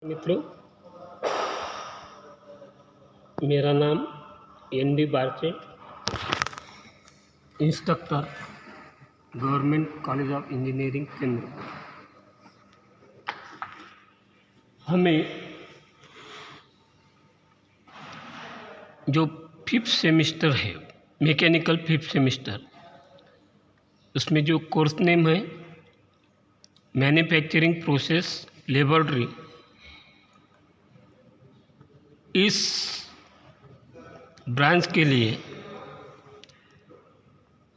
मित्रों, मेरा नाम N D. Barche, instructor, government college of engineering Chandrapur. हमें जो 5th सेमेस्टर है, मैकेनिकल 5th सेमेस्टर, उसमें जो कोर्स नेम है मैन्युफैक्चरिंग प्रोसेस लेबोरेटरी, इस ब्रांच के लिए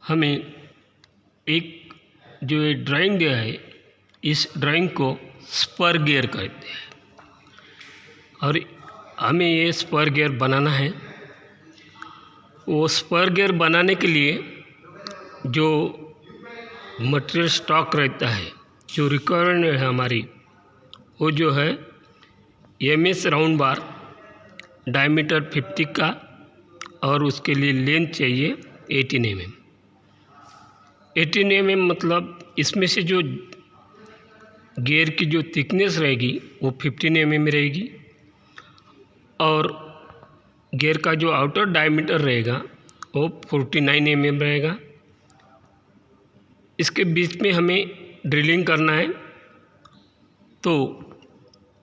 हमें एक जो ये ड्राइंग दिया है, इस ड्राइंग को स्पर गियर कहते हैं और हमें ये स्पर गियर बनाना है। वो स्पर गियर बनाने के लिए जो मटेरियल स्टॉक रहता है, जो रिक्वायरमेंट है हमारी, वो जो है MS राउंड बार डायमीटर 50 का और उसके लिए लेंथ चाहिए 18 mm। 18 mm मतलब इसमें से जो गियर की जो थिकनेस रहेगी वो 15 mm रहेगी और गियर का जो आउटर डायमीटर रहेगा वो 49 mm रहेगा। इसके बीच में हमें ड्रिलिंग करना है तो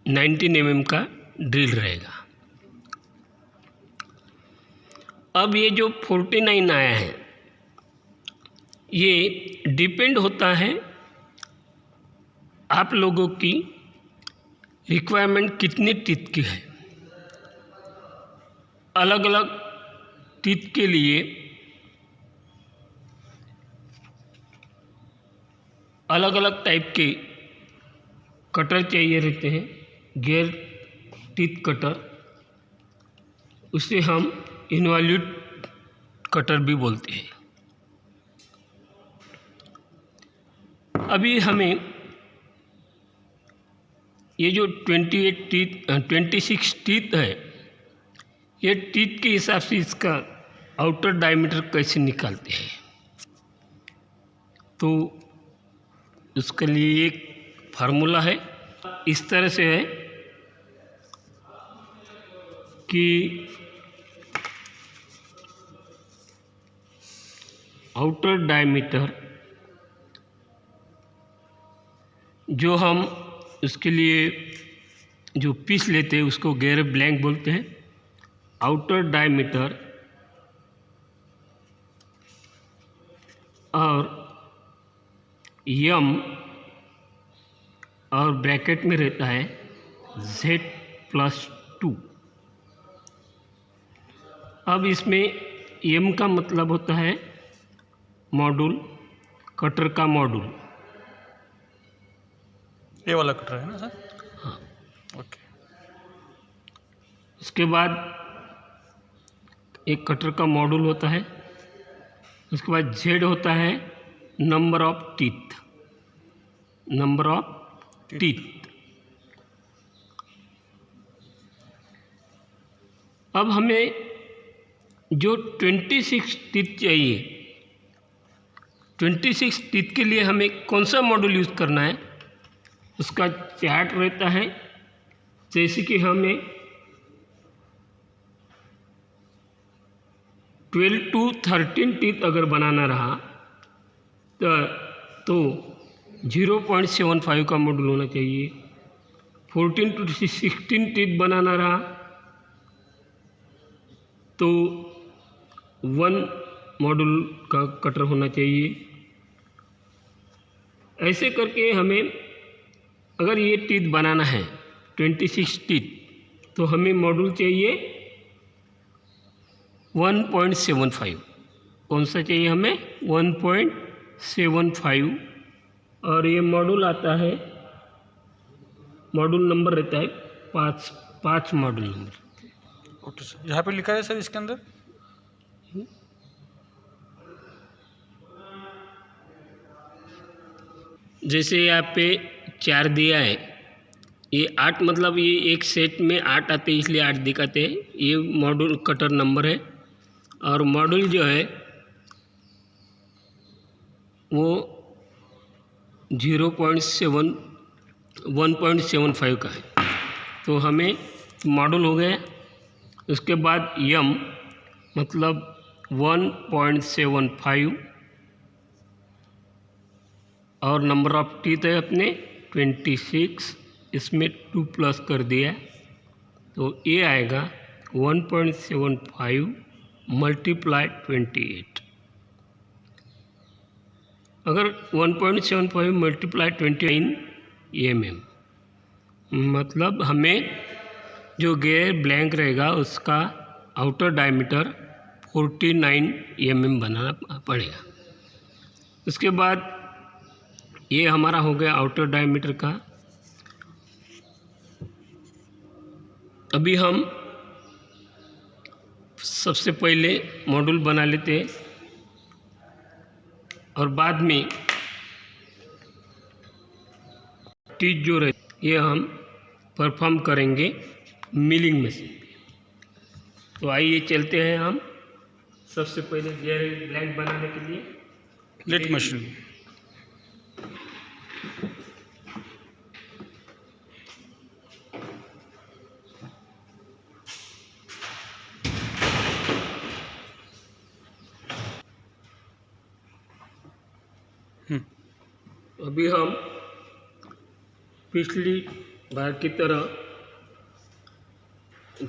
19 mm का ड्रिल रहेगा। अब ये जो 49 आया है, ये डिपेंड होता है आप लोगों की रिक्वायरमेंट कितनी टीथ की है। अलग अलग टीथ के लिए अलग अलग टाइप के कटर चाहिए रहते हैं, गियर टीथ कटर, उसे हम इनवॉल्यूट कटर भी बोलते हैं। अभी हमें ये जो 26 टीथ है, ये टीथ के हिसाब से इसका आउटर डायमीटर कैसे निकालते हैं, तो उसके लिए एक फार्मूला है। इस तरह से है कि आउटर डायमीटर जो हम उसके लिए जो पीस लेते हैं उसको गियर ब्लैंक बोलते हैं। आउटर डायमीटर और यम और ब्रैकेट में रहता है Z+2। अब इसमें एम का मतलब होता है मॉड्यूल, कटर का मॉड्यूल। ये वाला कटर है ना सर? हाँ, ओके। इसके बाद एक कटर का मॉड्यूल होता है, उसके बाद Z होता है number of teeth, number of teeth. अब हमें जो 26 टीथ चाहिए, 26 टीथ के लिए हमें कौन सा मॉड्यूल यूज़ करना है, उसका चार्ट रहता है। जैसे कि हमें 12 to 13 टीथ अगर बनाना रहा तो 0.75 का मॉड्यूल होना चाहिए। 14 to 16 टीथ बनाना रहा तो 1 मॉड्यूल का कटर होना चाहिए। ऐसे करके हमें अगर ये टीथ बनाना है 26 टीथ, तो हमें मॉड्यूल चाहिए 1.75। कौन सा चाहिए हमें? 1.75। और ये मॉड्यूल आता है, मॉड्यूल नंबर रहता है 5 मॉड्यूल नंबर। ओके सर, यहाँ पे लिखा है सर इसके अंदर जैसे यहाँ पे 4 दिया है, ये 8 मतलब ये एक सेट में 8 आते हैं इसलिए 8 दिखाते हैं। ये मॉड्यूल कटर नंबर है और मॉड्यूल जो है वो 1.75 का है। तो हमें मॉडल हो गया। उसके बाद यम मतलब 1.75 और नंबर ऑफ टीथ है अपने 26, इसमें 2 प्लस कर दिया तो ये आएगा 1.75 मल्टीप्लाई 28। अगर 1.75 मल्टीप्लाई 29 mm मतलब हमें जो गेयर ब्लैंक रहेगा उसका आउटर डायमीटर 49 mm बनाना पड़ेगा। उसके बाद ये हमारा हो गया आउटर डायमीटर का। अभी हम सबसे पहले मॉड्यूल बना लेते हैं और बाद में टीथ जो रहे ये हम परफॉर्म करेंगे मिलिंग मशीन पे। तो आइए चलते हैं हम सबसे पहले गियर ब्लैंक बनाने के लिए प्लेट मशीन। अभी हम पिछली बार की तरह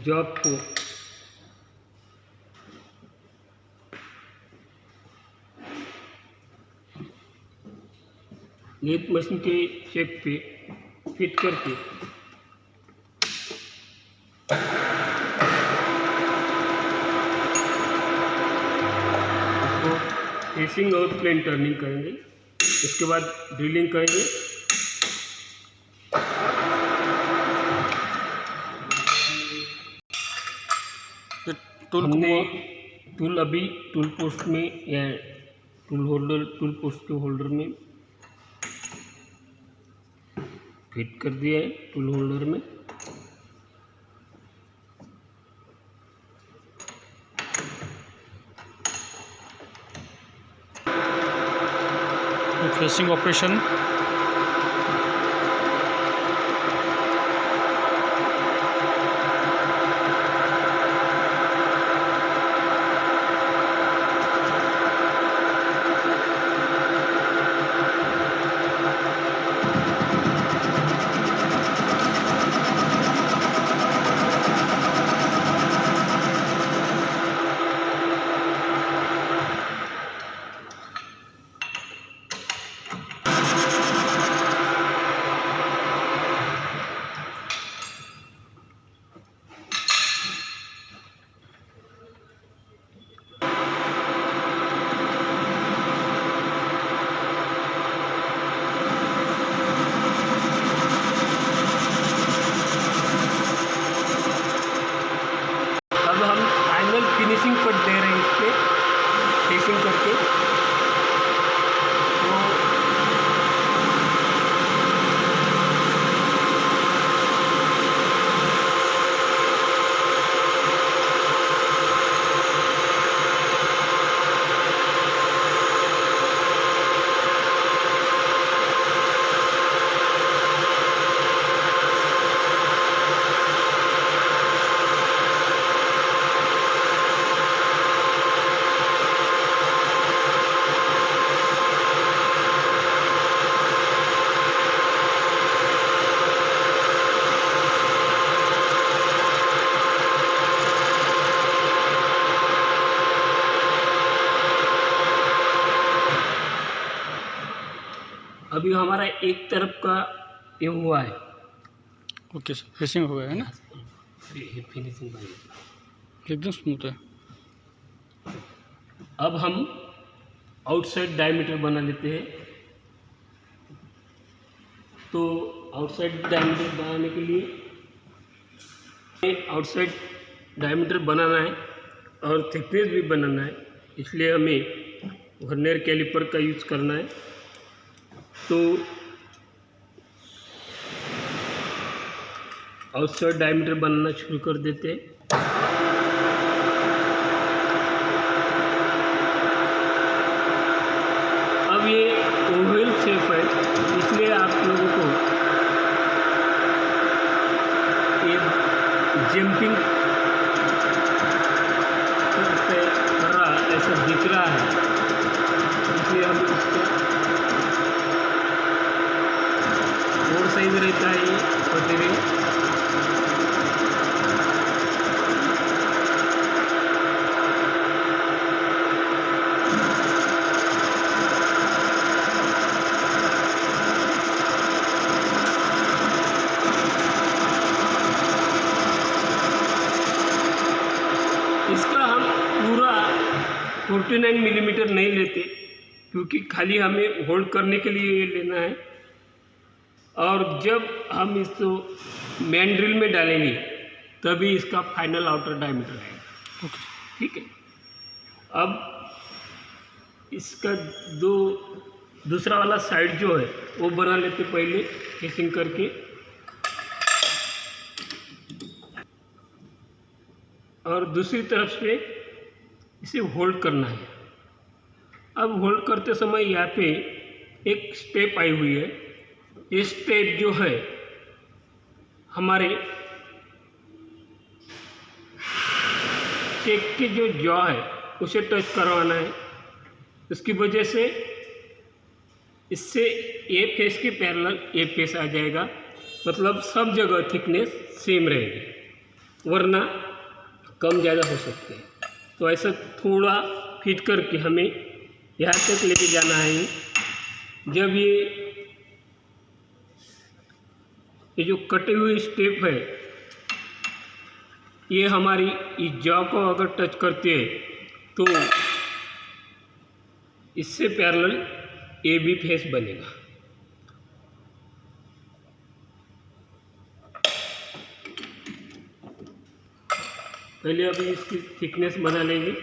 जॉब को लेथ मशीन के शेप पे फिट करके उसको फेसिंग और प्लेन टर्निंग करेंगे। उसके बाद ड्रिलिंग करेंगे। हमने टूल अभी टूल पोस्ट में या टूल पोस्ट के होल्डर में फिट कर दिया है। टूल होल्डर में फेसिंग ऑपरेशन। फिनिशिंग कट दे रहे हैं इस पर फेसिंग करके। तो अभी हमारा एक तरफ का ये हुआ है। ओके सर, फेसिंग हो गया है ना, फिनिशिंग एकदम स्मूथ है। अब हम आउटसाइड डायमीटर बना लेते हैं। तो आउटसाइड डायमीटर बनाने के लिए आउटसाइड डायमीटर बनाना है और थिकनेस भी बनाना है, इसलिए हमें वर्नियर कैलिपर का यूज़ करना है। तो आउटसाइड डायमीटर बनाना शुरू कर देते हैं। अब ये ओवल शेप है, इसलिए आप लोगों को जंपिंग कर रहा ऐसा दिख रहा है, इसलिए हम इसका और साइज रहता है ये मटेरियल। इसका हम पूरा 49 मिलीमीटर नहीं लेते, क्योंकि खाली हमें होल्ड करने के लिए ये लेना है। और जब हम इसको मेन ड्रिल में डालेंगे तभी इसका फाइनल आउटर डायमीटर आएगा। ठीक है, अब इसका दूसरा वाला साइड जो है वो बना लेते पहले केसिंग करके। और दूसरी तरफ से इसे होल्ड करना है। अब होल्ड करते समय यहाँ पे एक स्टेप आई हुई है। ये स्टेप जो है हमारे चेक के जो जॉ है उसे टच करवाना है। उसकी वजह से इससे ए फेस के पैरेलल ए फेस आ जाएगा, मतलब सब जगह थिकनेस सेम रहेगी, वरना कम ज़्यादा हो सकते हैं। तो ऐसा थोड़ा फिट करके हमें यहाँ तक लेके जाना है। जब ये जो कटे हुए स्टेप है ये हमारी इस जॉ को अगर टच करते हैं तो इससे पैरेलल ए बी फेस बनेगा। पहले अभी इसकी थिकनेस बना लेंगे।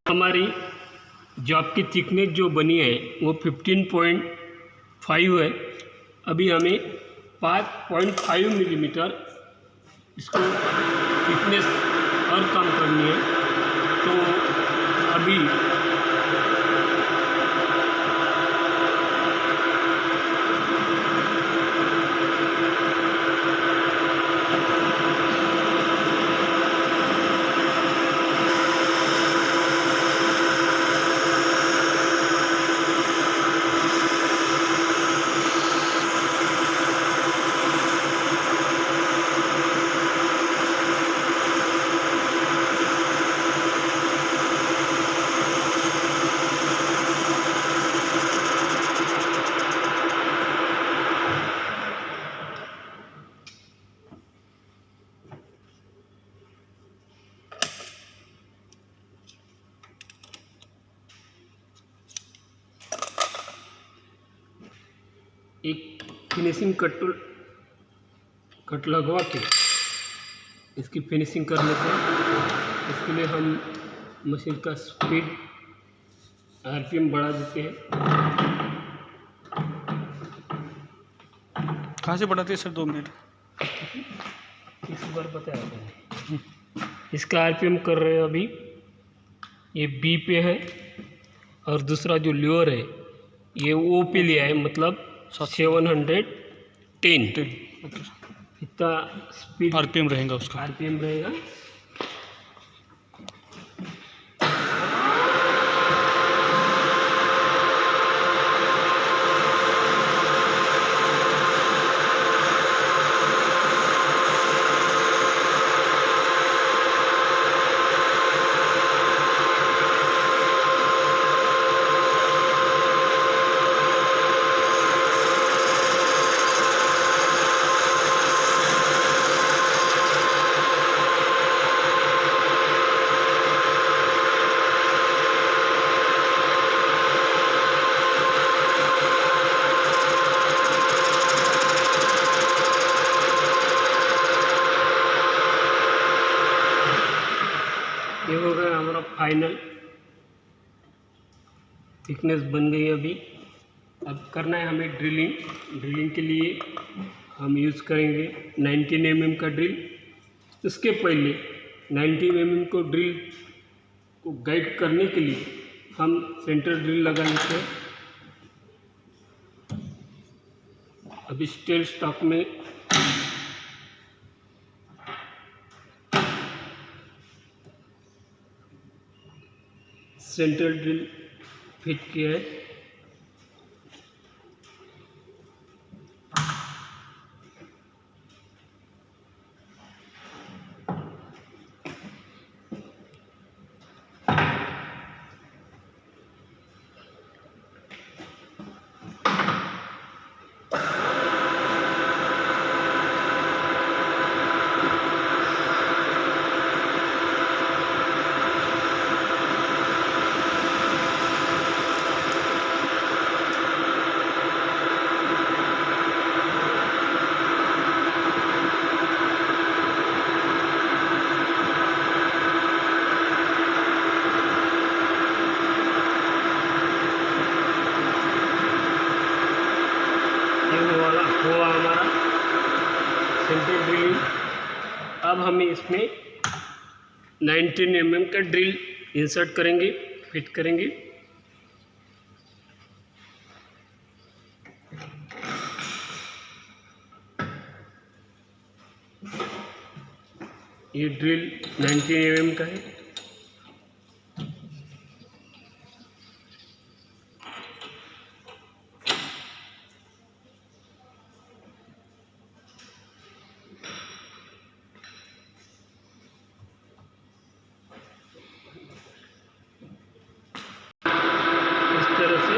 हमारी जॉब की थिकनेस जो बनी है वो 15.5 है। अभी हमें 5.5 मिलीमीटर इसको थिकनेस और कम करनी है। तो अभी एक फिनिशिंग कट लगवा के इसकी फिनिशिंग कर लेते हैं। इसके लिए हम मशीन का स्पीड आरपीएम बढ़ा देते हैं। कहाँ से बढ़ाते हैं सर? 2 मिनट इस बार बताया इसका आरपीएम कर रहे हैं अभी, ये बी पे है और दूसरा जो ल्योर है ये ओ पे लिया है, मतलब 710 इतना स्पीड आरपीएम रहेगा उसका। आरपीएम रहेगा। फाइनल थिकनेस बन गई अभी। अब करना है हमें ड्रिलिंग। ड्रिलिंग के लिए हम यूज़ करेंगे 19 mm का ड्रिल। इसके पहले 19 mm को ड्रिल को गाइड करने के लिए हम सेंटर ड्रिल लगा लेते हैं। अभी स्टील स्टॉक में सेंटर ड्रिल फिट किया है। हुआ हमारा सेंटर ड्रिलिंग। अब हमें इसमें 19 mm का ड्रिल इंसर्ट करेंगे, फिट करेंगे। ये ड्रिल 19 mm का है। इस तरह से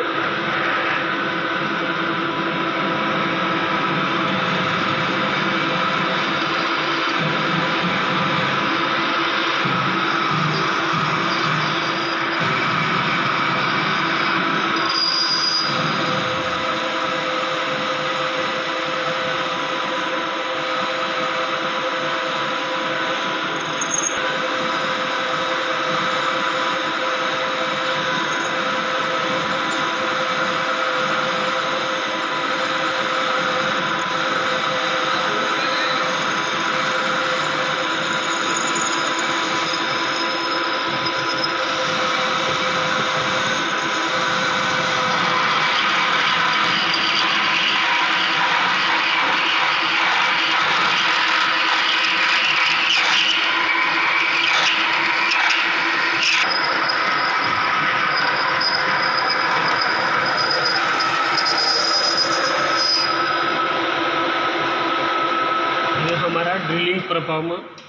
ये हमारा ड्रिलिंग परफॉर्मेंस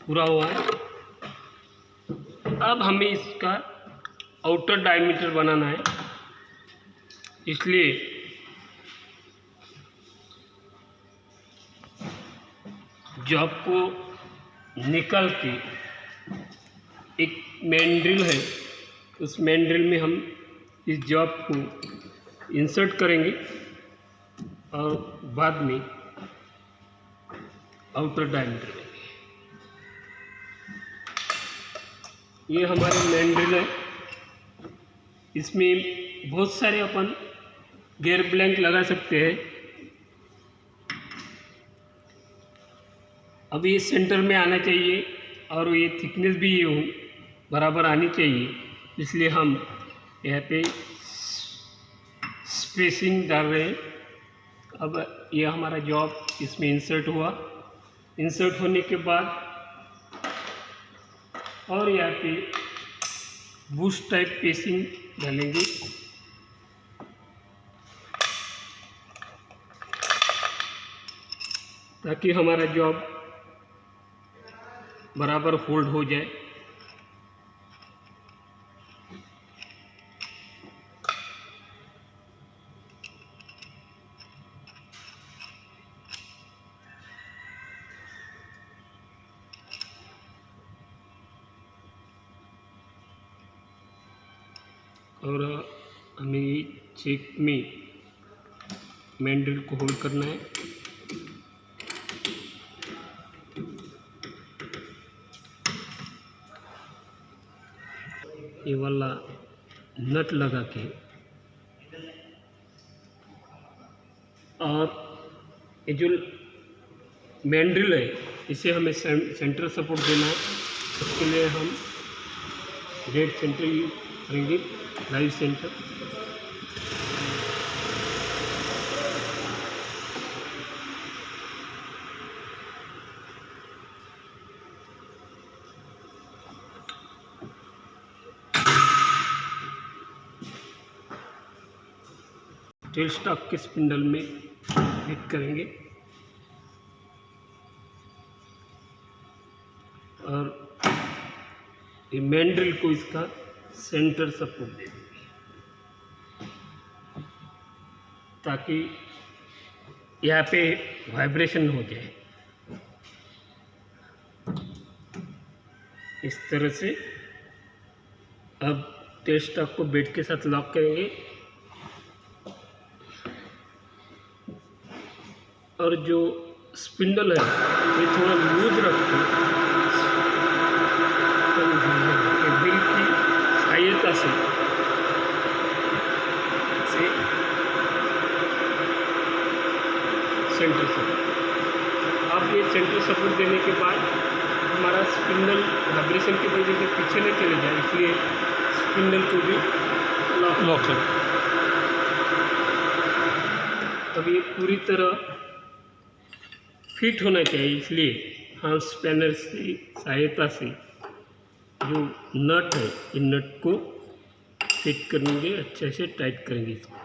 पूरा हुआ है। अब हमें इसका आउटर डायमीटर बनाना है, इसलिए जॉब को निकल के एक मेन ड्रिल है, उस मेन ड्रिल में हम इस जॉब को इंसर्ट करेंगे और बाद में आउटर डायमीटर लेंगे। ये हमारे मेन ड्रिल है। इसमें बहुत सारे अपन गेयर ब्लैंक लगा सकते हैं। अब ये सेंटर में आना चाहिए और ये थिकनेस भी ये बराबर आनी चाहिए, इसलिए हम यहाँ पे स्पेसिंग डाल रहे हैं। अब ये हमारा जॉब इसमें इंसर्ट हुआ। इंसर्ट होने के बाद और यहाँ पे बूस्ट टाइप पेसिंग डालेंगे। ताकि हमारा जॉब बराबर होल्ड हो जाए। और हमें चेक में मेन ड्रिल को होल्ड करना है। ये वाला नट लगा के और ये जो मैंड्रिल है इसे हमें सेंटर सपोर्ट देना है। उसके लिए हम डेड सेंटर यूज करेंगे, लाइव सेंटर। टेल स्टॉक के स्पिंडल में फिट करेंगे और ये मैंड्रिल को इसका सेंटर सपोर्ट दे देंगे ताकि यहाँ पे वाइब्रेशन हो जाए। इस तरह से अब टेल स्टॉक को बेड के साथ लॉक करेंगे और जो स्पिंडल है ये थोड़ा लूज रखकर व्हील की सहायता से सेंटर सपोर्ट। अब ये सेंटर सपोर्ट देने के बाद हमारा स्पिंडल वाइब्रेशन की वजह से पीछे नहीं चले जाए, इसलिए स्पिंडल को भी लॉक करें। अब ये पूरी तरह फिट होना चाहिए, इसलिए हम स्पैनर की सहायता से जो नट है इन नट को फिट करेंगे, अच्छे से टाइट करेंगे इसको।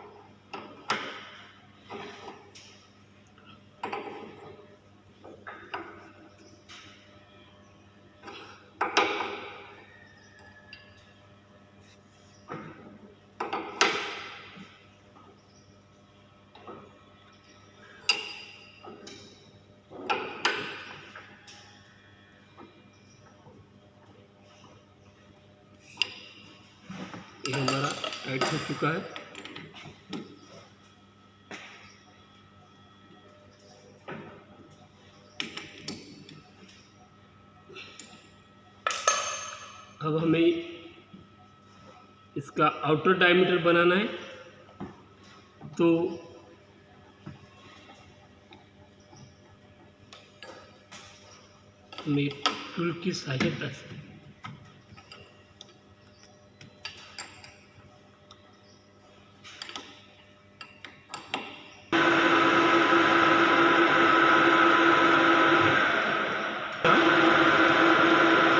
ये हमारा टाइट हो चुका है। अब हमें इसका आउटर डायमीटर बनाना है, तो हमें टूल की सहायता से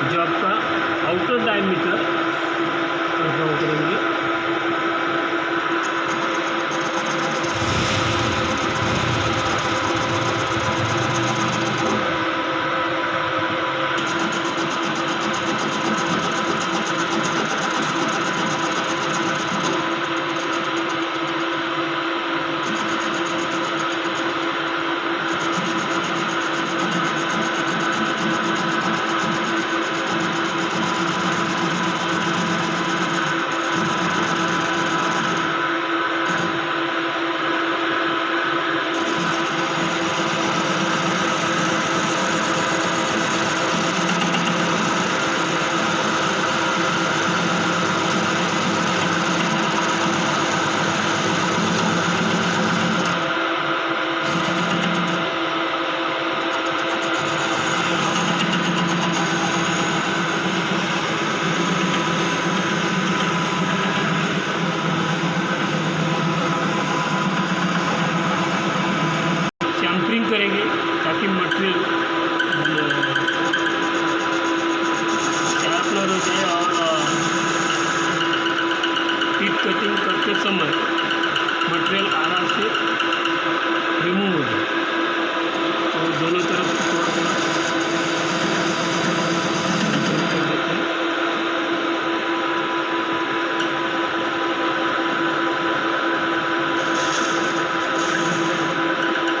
जो आपका आउटर डायमीटर ड्रॉ करेंगे। करेंगे ताकि मटेरियल शार्पनर हो जाए और टीथ कटिंग करते समय मटेरियल आराम से रिमूव हो जाए। और दोनों तरफ से थोड़ा थोड़ा कर देते हैं।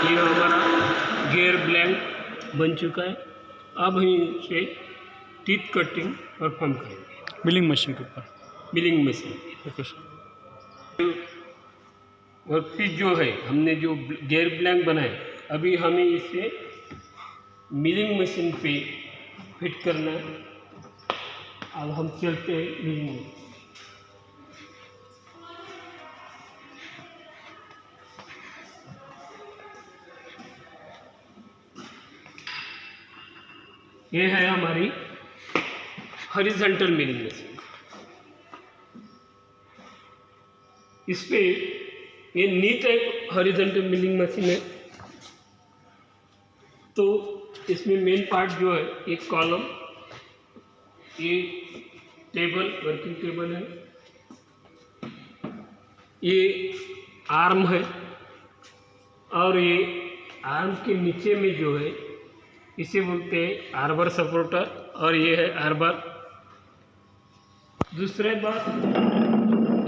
ये हमारा गियर ब्लैंक बन चुका है। अब हम इसे टीथ कटिंग परफॉर्म करेंगे मिलिंग मशीन के ऊपर। Milling machine. Okay sir. Workpiece जो है हमने जो गियर ब्लैंक बनाए, अभी हमें इसे मिलिंग मशीन पे फिट करना है। अब हम चलते हैं रीडिंग में। ये है हमारी हॉरिजॉन्टल मिलिंग मशीन। इस पे ये नी टाइप हॉरिजॉन्टल मिलिंग मशीन है। तो इसमें मेन पार्ट जो है एक कॉलम, ये टेबल, वर्किंग टेबल है, ये आर्म है, और ये आर्म के नीचे में जो है इसे बोलते हैं आर्बर सपोर्टर, और ये है आर्बर। दूसरे बात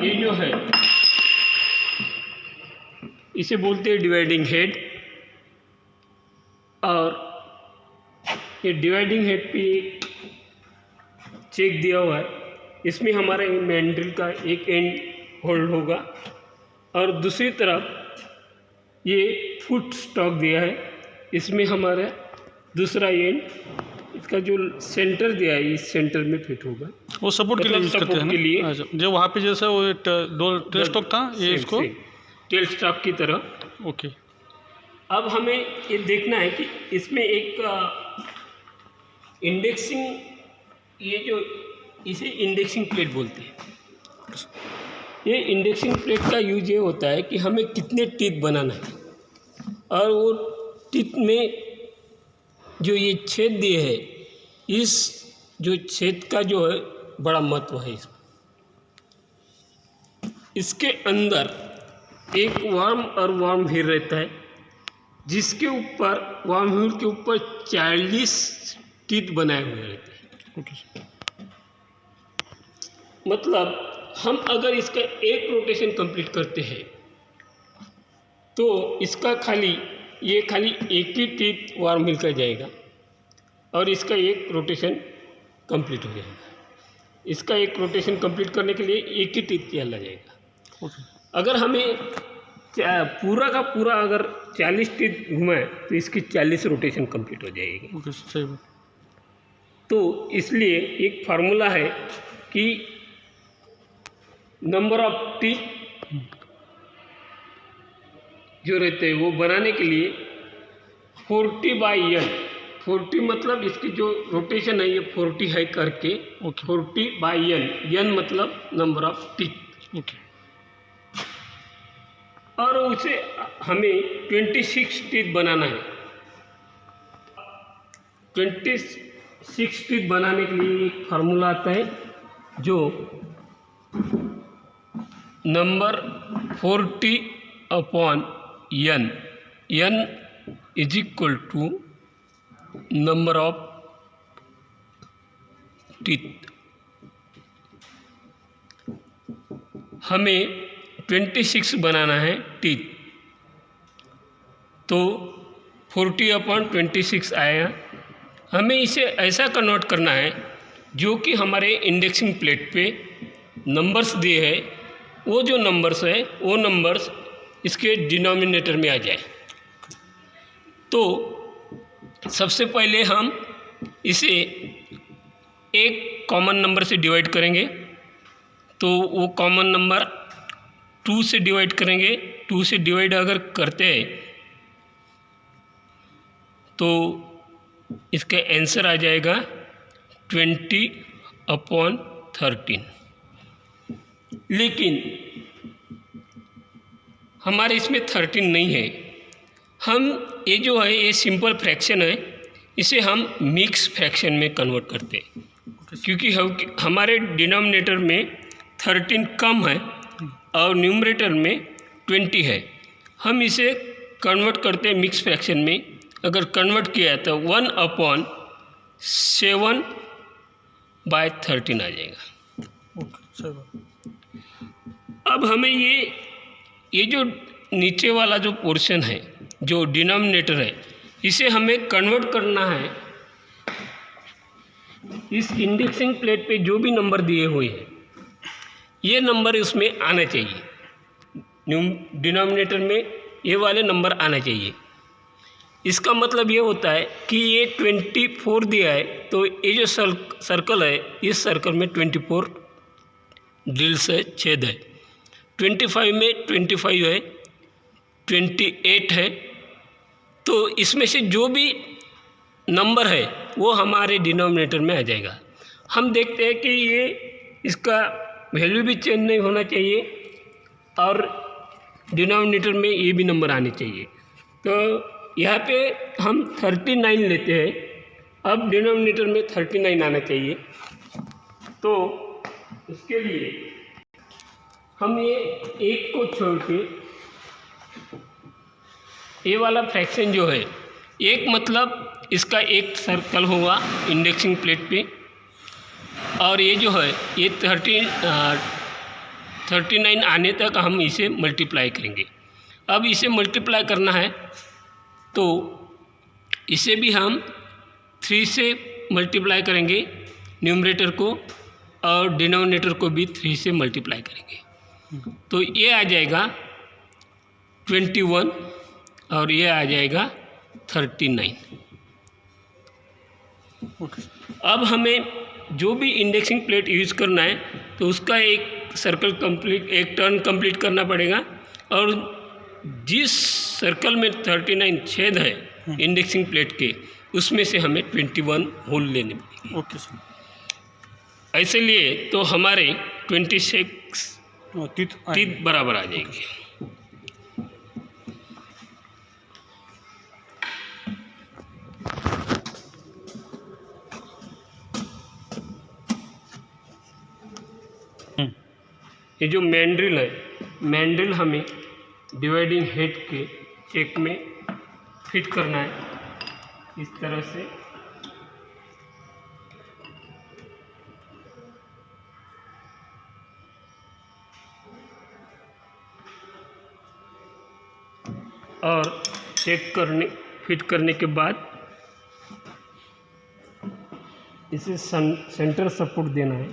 ये जो है इसे बोलते हैं डिवाइडिंग हेड, और ये डिवाइडिंग हेड पे चेक दिया हुआ है। इसमें हमारा मैंड्रिल का एक एंड होल्ड होगा, और दूसरी तरफ ये फुट स्टॉक दिया है, इसमें हमारा दूसरा एंड, इसका जो सेंटर दिया है इस सेंटर में फिट होगा। वो सपोर्ट के लिए यूज करते हैं ना? के लिए। अच्छा, जो वहाँ पे जैसा वो दो टेल स्टॉक था, ये इसको टेल स्टॉक की तरह। ओके। अब हमें ये देखना है कि इसमें एक इंडेक्सिंग, ये जो इसे इंडेक्सिंग प्लेट बोलते हैं। ये इंडेक्सिंग प्लेट का यूज ये होता है कि हमें कितने टीथ बनाना है, और वो टीथ में जो ये छेद दिए है, इस जो छेद का जो है बड़ा महत्व है इसमें। इसके अंदर एक वर्म और वर्म व्हील रहता है, जिसके ऊपर वर्म व्हील के ऊपर 40 टीथ बनाए हुए रहते हैं। ओके। मतलब हम अगर इसका एक रोटेशन कंप्लीट करते हैं तो इसका ये खाली एक ही टीथ वर्म व्हील का जाएगा, और इसका एक रोटेशन कंप्लीट हो जाएगा। इसका एक रोटेशन कंप्लीट करने के लिए एक ही टीथ चला जाएगा। अगर हमें पूरा का पूरा अगर 40 टीथ घुमाए तो इसकी 40 रोटेशन कंप्लीट हो जाएगी। ओके, सही बात। तो इसलिए एक फार्मूला है कि नंबर ऑफ टीथ जो रहते हैं वो बनाने के लिए 40/n, 40 मतलब इसकी जो रोटेशन है ये 40 है करके 40/n, n मतलब नंबर ऑफ टीथ। ओके। और उसे हमें 26 टीथ बनाना है। 26 टीथ बनाने के लिए एक फार्मूला आता है जो number 40/n, n is equal to number of teeth. हमें 26 बनाना है टीथ, तो 40/26 आएगा। हमें इसे ऐसा कन्वर्ट करना है जो कि हमारे इंडेक्सिंग प्लेट पे नंबर्स दिए हैं, वो जो नंबर्स है वो नंबर्स इसके डिनोमिनेटर में आ जाए। तो सबसे पहले हम इसे एक कॉमन नंबर से डिवाइड करेंगे, तो वो कॉमन नंबर 2 से डिवाइड करेंगे। 2 से डिवाइड अगर करते हैं तो इसका आंसर आ जाएगा 20/13। लेकिन हमारे इसमें 13 नहीं है। हम ये जो है ये सिंपल फ्रैक्शन है, इसे हम मिक्स फ्रैक्शन में कन्वर्ट करते हैं, क्योंकि हमारे डिनोमिनेटर में 13 कम है और न्यूमरेटर में 20 है। हम इसे कन्वर्ट करते हैं मिक्स फ्रैक्शन में। अगर कन्वर्ट किया है तो 1/7/13 आ जाएगा। ओके, सही बात। अब हमें ये जो नीचे वाला जो पोर्शन है, जो डिनोमिनेटर है, इसे हमें कन्वर्ट करना है। इस इंडेक्सिंग प्लेट पे जो भी नंबर दिए हुए हैं ये नंबर इसमें आना चाहिए, डिनोमिनेटर में ये वाले नंबर आना चाहिए। इसका मतलब ये होता है कि ये 24 दिया है, तो ये जो सर्कल है, इस सर्कल में 24 ड्रिल्स है, छेद है। 25 में 25 है, 28 है। तो इसमें से जो भी नंबर है वो हमारे डिनोमिनेटर में आ जाएगा। हम देखते हैं कि ये इसका वैल्यू भी चेंज नहीं होना चाहिए और डिनोमिनेटर में ये भी नंबर आने चाहिए। तो यहाँ पे हम 39 लेते हैं। अब डिनोमिनेटर में 39 आना चाहिए। तो इसके लिए हम ये एक को छोड़ के ये वाला फ्रैक्शन जो है, एक मतलब इसका एक सर्कल होगा इंडेक्सिंग प्लेट पे, और ये जो है ये 39 आने तक हम इसे मल्टीप्लाई करेंगे। अब इसे मल्टीप्लाई करना है तो इसे भी हम 3 से मल्टीप्लाई करेंगे न्यूमरेटर को, और डिनोमिनेटर को भी 3 से मल्टीप्लाई करेंगे। तो ये आ जाएगा 21 और ये आ जाएगा 39। अब हमें जो भी इंडेक्सिंग प्लेट यूज़ करना है तो उसका एक सर्कल कंप्लीट, एक टर्न कंप्लीट करना पड़ेगा, और जिस सर्कल में 39 छेद है इंडेक्सिंग प्लेट के, उसमें से हमें 21 होल लेने पड़ेंगे। Okay sir. ऐसे लिए तो हमारे 26 टीथ बराबर आ जाएगी। ये जो मैंड्रिल है, मैंड्रिल हमें डिवाइडिंग हेड के चेक में फिट करना है इस तरह से। और फिट करने के बाद इसे सेंटर सपोर्ट देना है।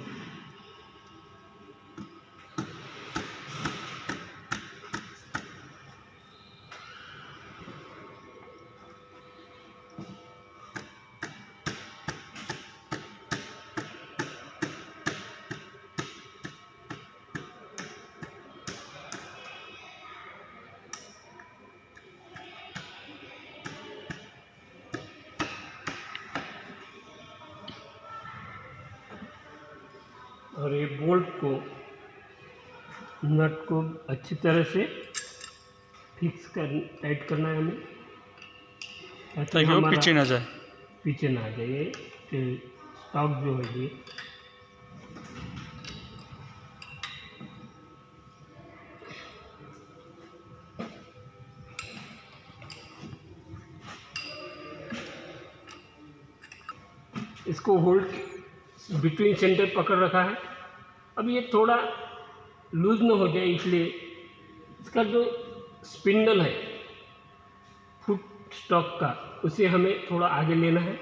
और ये बोल्ट को, नट को अच्छी तरह से टाइट करना है हमें, ताकि वो पीछे ना जाए। पीछे ना आ जाए। स्टॉक जो है ये इसको होल्ड बिटवीन सेंटर पकड़ रखा है। अब ये थोड़ा लूज ना हो जाए, इसलिए इसका जो स्पिंडल है फुट स्टॉक का, उसे हमें थोड़ा आगे लेना है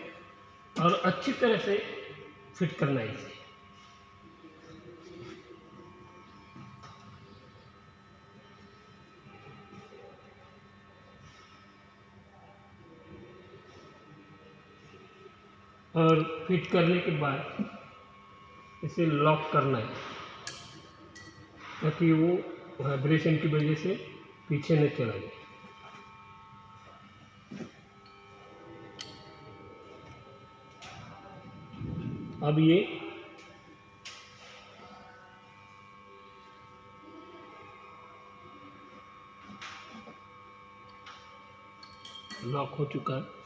और अच्छी तरह से फिट करना है इसे। और फिट करने के बाद इसे लॉक करना है ताकि वो वाइब्रेशन की वजह से पीछे न चला जाए। अब ये लॉक हो चुका है।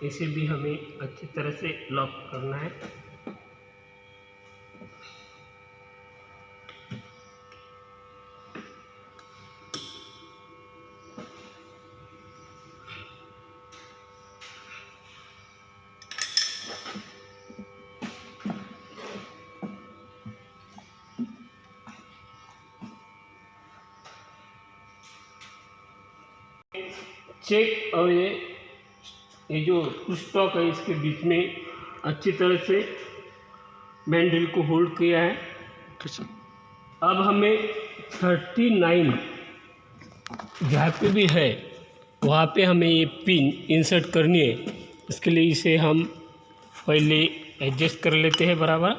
इसे भी हमें अच्छी तरह से लॉक करना है। चेक और ये जो स्टॉक है इसके बीच में अच्छी तरह से मैंडल को होल्ड किया है। अब हमें 39 जहाँ पे भी है वहाँ पे हमें ये पिन इंसर्ट करनी है। इसके लिए इसे हम पहले एडजस्ट कर लेते हैं बराबर।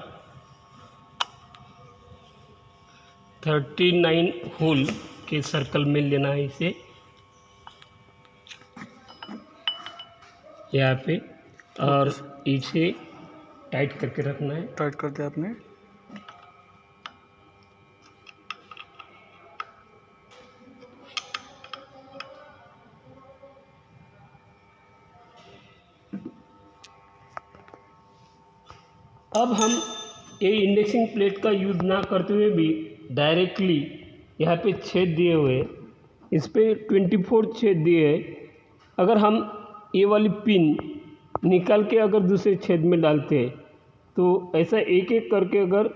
39 होल के सर्कल में लेना है इसे यहाँ पे, और इसे टाइट करके रखना है। टाइट कर दिया आपने। अब हम ये इंडेक्सिंग प्लेट का यूज़ ना करते हुए भी डायरेक्टली यहाँ पे छेद दिए हुए, इस पे 24 छेद दिए हैं। अगर हम ये वाली पिन निकाल के अगर दूसरे छेद में डालते हैं तो ऐसा एक एक करके अगर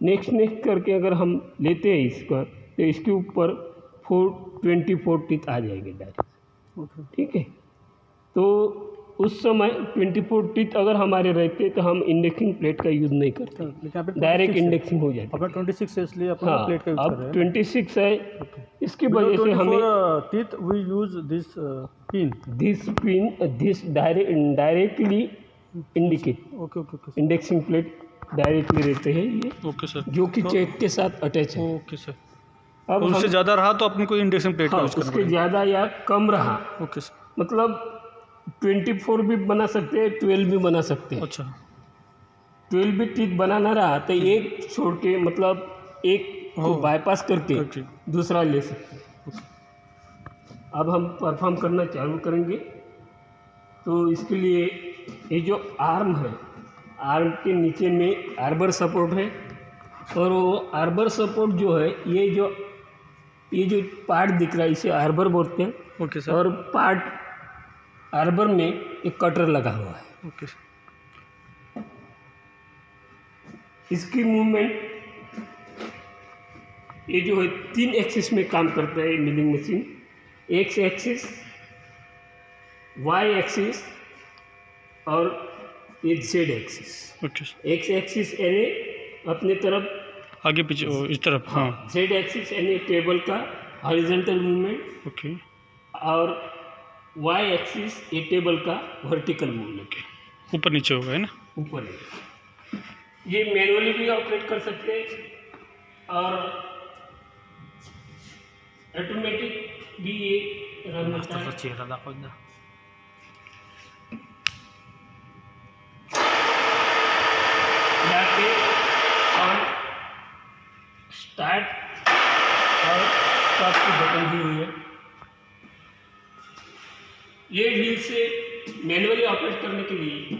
नेक्स्ट करके अगर हम लेते हैं इसका, तो इसके ऊपर 24 टीथ आ जाएंगे डायरेक्ट। ठीक है, तो उस समय 24 टीथ अगर हमारे रहते तो हम इंडेक्सिंग प्लेट का यूज़ नहीं करते, डायरेक्ट इंडेक्सिंग हो जाती। अपना 26 है इसलिए अपना हाँ, प्लेट का यूज कर रहे अब हैं। 26 है, इसकी वजह से हमें teeth we use this pin this directly indicate, okay okay okay indexing plate directly रहते हैं ये, ओके सर, जो कि चेक के साथ अटैच है। Okay sir. अब उससे ज़्यादा रहा तो अपने को इंडेक्शन प्लेट का हाँ, यूज करना उसके ज़्यादा या कम रहा, ओके सर। मतलब 24 भी बना सकते हैं, 12 भी बना सकते हैं। अच्छा, 12 भी टीथ बनाना रहा तो एक छोड़ के, मतलब एक को बाईपास करके दूसरा ले सकते हैं। अब हम परफॉर्म करना चालू करेंगे। तो इसके लिए ये जो आर्म है, आर्म के नीचे में आर्बर सपोर्ट है, और वो आर्बर सपोर्ट जो है, ये जो पार्ट दिख रहा है इसे आर्बर बोलते हैं। Okay sir. और पार्ट आर्बर में एक कटर लगा हुआ है। ओके, इसकी मूवमेंट ये जो है 3 एक्सिस में काम करता है milling machine. X axis, Y axis और ये Z axis. Okay. X axis यानी अपने तरफ आगे पीछे इस तरफ, हाँ। जेड एक्सिस यानी टेबल का हॉरिजॉन्टल मूवमेंट, ओके। और वाई एक्सिस ये टेबल का वर्टिकल मूवमेंट है, ऊपर नीचे होगा, है ना? ऊपर। ये मैनुअली भी ऑपरेट कर सकते हैं और ऑटोमेटिक भी ये रन होता है। चेहरा दाखव ना। यहाँ पे ऑन, स्टार्ट और स्टॉप की बटन दी हुई है। ये व्हील से मैनुअली ऑपरेट करने के लिए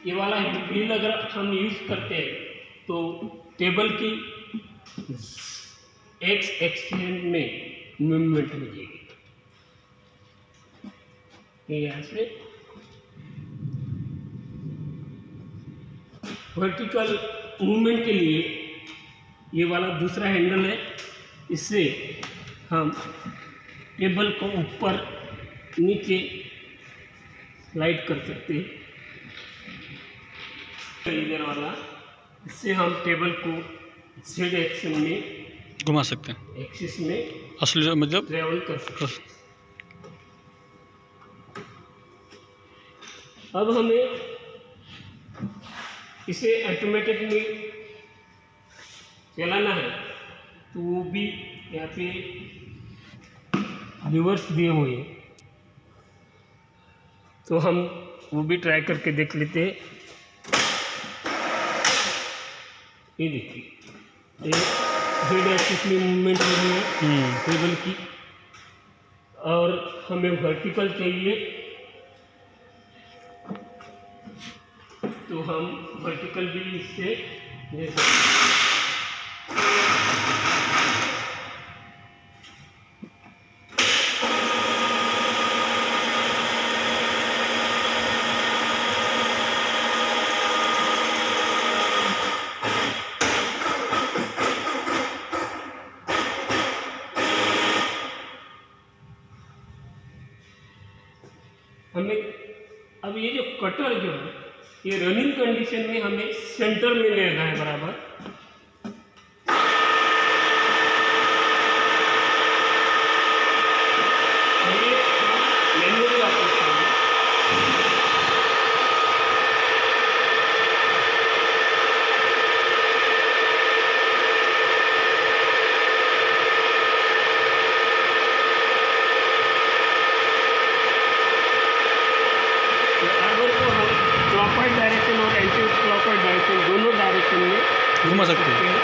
ये वाला व्हील अगर हम यूज करते हैं तो टेबल की एक्स एक्सिस में मूवमेंट हो जाएगी। ये यहाँ से वर्टिकल मूवमेंट के लिए ये वाला दूसरा हैंडल है, इससे हम टेबल को ऊपर नीचे स्लाइड कर सकते हैं। इधर वाला, इससे हम टेबल को जेड एक्सिस में घुमा सकते हैं, एक्सिस में असली मतलब ट्रेवल कर सकते हैं। अब हमें इसे ऑटोमेटिक में चलाना है तो वो भी यहाँ पे रिवर्स दिए हुए हैं, तो हम वो भी ट्राई करके देख लेते हैं। ये देखिए, ये जेड एक्सिस में मूवमेंट हो रही है टेबल की, और हमें वर्टिकल चाहिए तो हम वर्टिकल भी इससे ले सकते हैं। हमें अब ये जो कटर जो है, ये रनिंग कंडीशन में हमें सेंटर में लेना है बराबर। क्लॉकवाइज डायरेक्शन और एंटी क्लॉकवाइज डायरेक्शन दोनों डायरेक्शन में घुमा सकते हैं।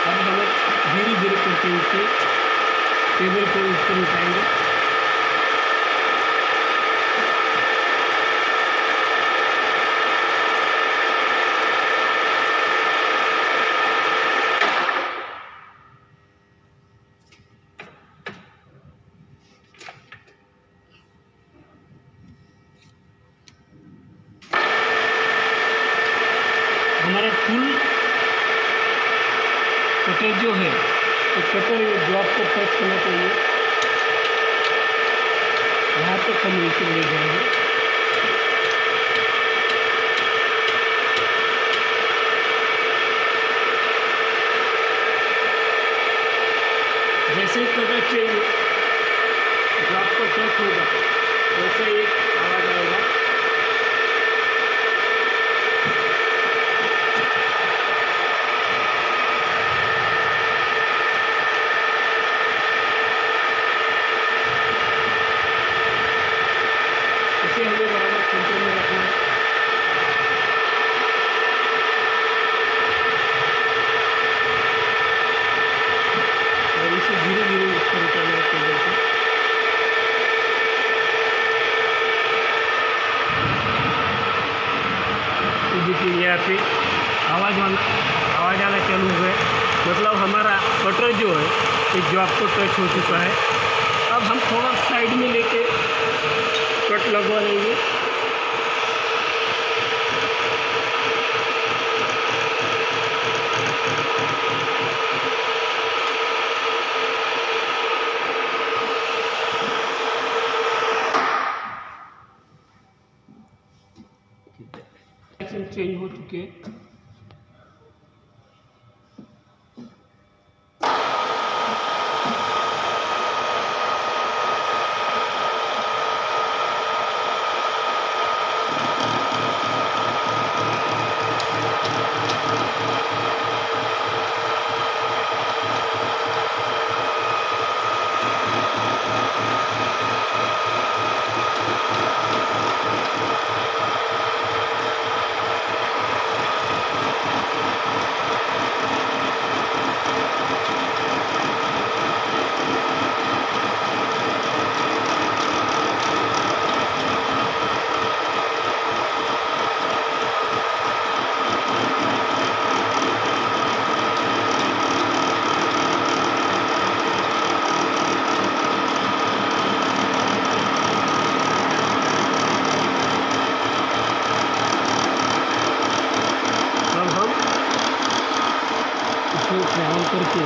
अब हमें धीरे धीरे करते हुए इसे टेबल को ऊपर उठाएंगे। हमारा फुल कटर जो है तो कटर जॉब को टच करना चाहिए, यहाँ तक हम इसे ले जाएंगे। जैसे ही कटर चाहिए जॉब को टच होगा वैसे एक आवाज़ आएगा। इसे हमें बराबर सेंटर में रखना है। और इसे धीरे धीरे ऊपर उठाना है टेबल को। तो देखिए यहाँ पे आवाज़ आना चालू हो गया, मतलब हमारा कटर जो है इस जॉब को टच हो चुका है। अब हम थोड़ा साइड में लेके कट लगवा लेंगे। चेंज हो चुके हैं। ट्रैवल करके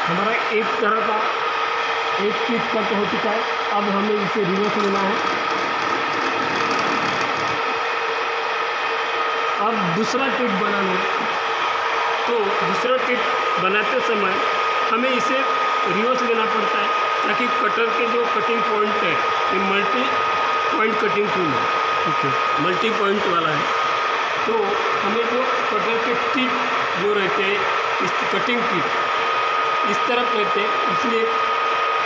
हमारा एक तरह का एक पीस कट हो चुका है। अब हमें इसे रिवर्स लेना है। अब दूसरा टिप बनाना है, तो दूसरा टिप बनाते समय हमें इसे रिवर्स लेना पड़ता है ताकि कटर के जो कटिंग पॉइंट है ये मल्टी पॉइंट कटिंग टूल है, मल्टी पॉइंट वाला है। तो हमें जो कटर के टिप जो रहते हैं इस कटिंग टिप इस तरफ रहते हैं, इसलिए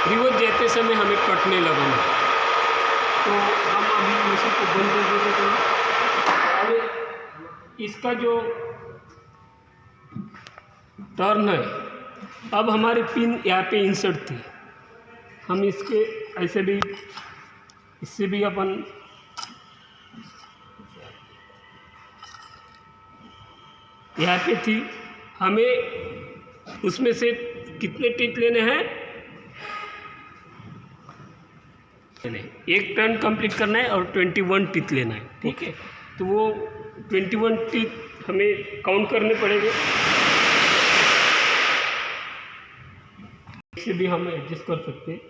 रिवर्स देते समय हमें कट नहीं लगाना। तो हम अभी मशीन को बंद कर देते हैं। अब इसका जो टर्न है, अब हमारी पिन यहाँ पे इंसर्ट थी, हम इसके ऐसे भी इससे भी अपन यहाँ पे थी, हमें उसमें से कितने टिप लेने हैं? एक टर्न कंप्लीट करना है और 21 टिप लेना है, ठीक है। तो वो 21 टिप हमें काउंट करने पड़ेंगे, इसे भी हम एडजस्ट कर सकते हैं।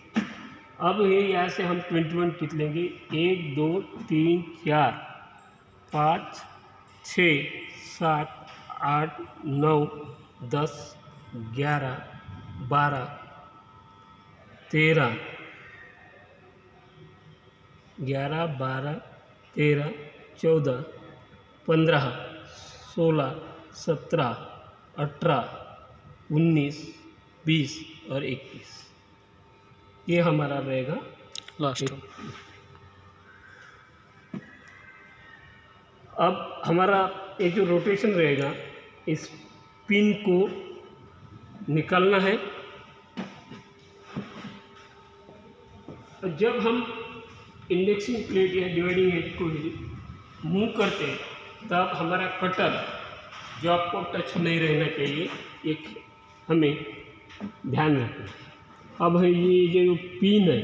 अब ये यहाँ से हम 21 टिप लेंगे, 1 2 3 4 5 6 7 8 9 10 11 12 13 11 12 13 14 15 16 17 18 19 20 और 21, ये हमारा रहेगा लास्ट। अब हमारा ये जो रोटेशन रहेगा, इस पिन को निकालना है। जब हम इंडेक्सिंग प्लेट या डिवाइडिंग हेड को मूव करते हैं, तब हमारा कटर जो आपको टच नहीं रहना चाहिए, एक हमें ध्यान रखना है। अब है ये जो पिन है,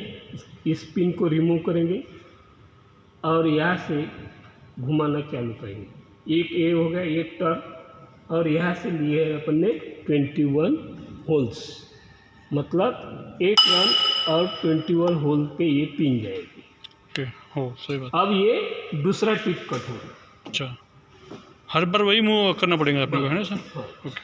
इस पिन को रिमूव करेंगे और यहाँ से घुमाना चालू करेंगे। एक ये हो गया एक टर्न, और यहाँ से लिए है अपन ने 21 होल्स, मतलब एक रन और 21 होल पे ये पिन जाएगी। ओके, हो सही बात। अब ये दूसरा टिप कट होगा। अच्छा, हर बार वही मूव करना पड़ेगा अपने को, है ना सर? हाँ। ओके।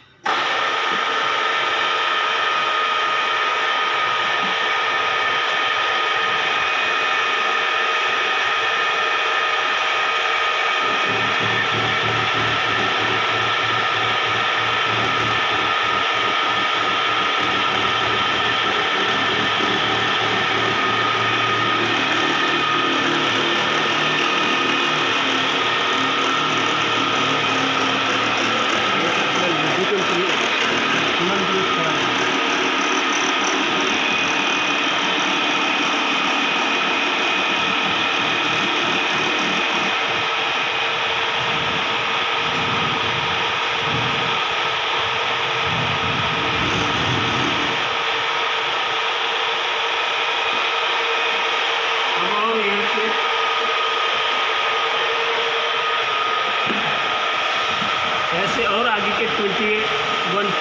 ऐसे और आगे के 21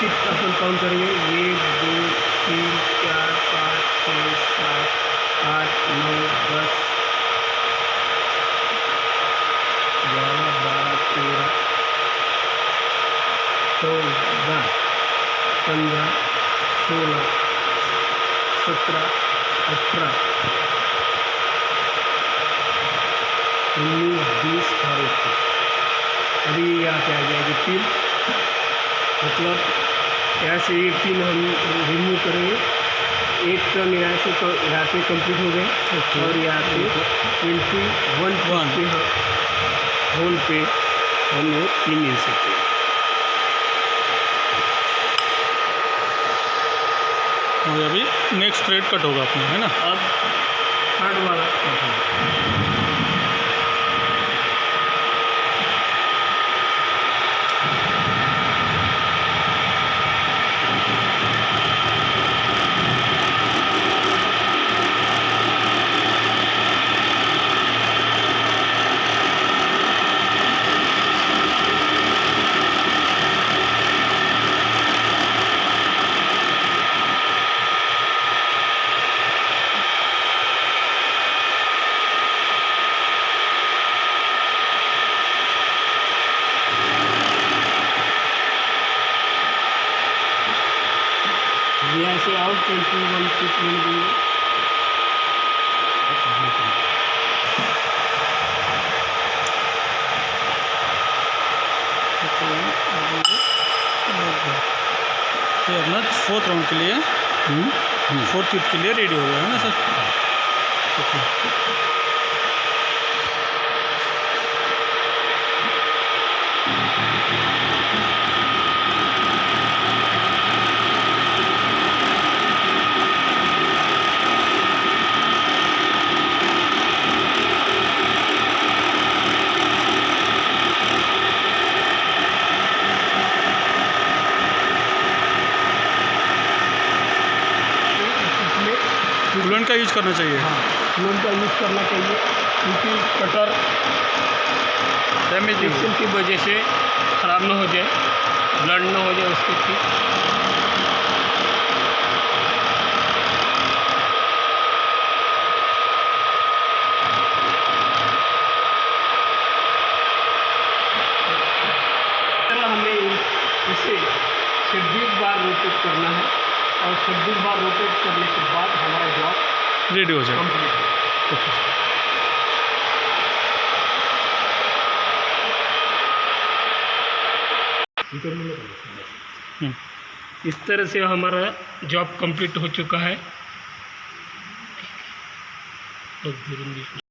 टिप अपन काउंट करेंगे। 1 2 3 4 5 6 7 8 9 10 11 12 13 14 15 16 17 18 19 20 और 21। अभी यहाँ पे आ जाएगी पिन, मतलब यहाँ से एक पिन हम रिमूव करेंगे। एक टर्न यहाँ से यहाँ पे कंप्लीट हो गए और यहाँ पे 21 पे होल पे हम वो पिन मिल सकते हैं। और अभी नेक्स्ट थ्रेड कट होगा अपना, है ना? अब थर्ड वाला कट होगा। यहाँ से और 21 टिप मिल गई। ये अपना 4th राउंड के लिए 4th टिप के लिए रेडी हो गया, है ना सर? ओके। सीमेंट का यूज़ करना चाहिए। हाँ, सीमेंट का यूज़ करना चाहिए, क्योंकि कटर डैमेज नहीं फ्रिक्शन की वजह से ख़राब ना हो जाए, ब्लड ना हो जाए उसके ठीक। हमें इसे 26 बार रोटेट करना है और 26 बार रोटेट करने के बाद हमारा जॉब रेडी हो जाएगा। कंप्लीट है। ओके। इस तरह से हमारा जॉब कंप्लीट हो चुका है।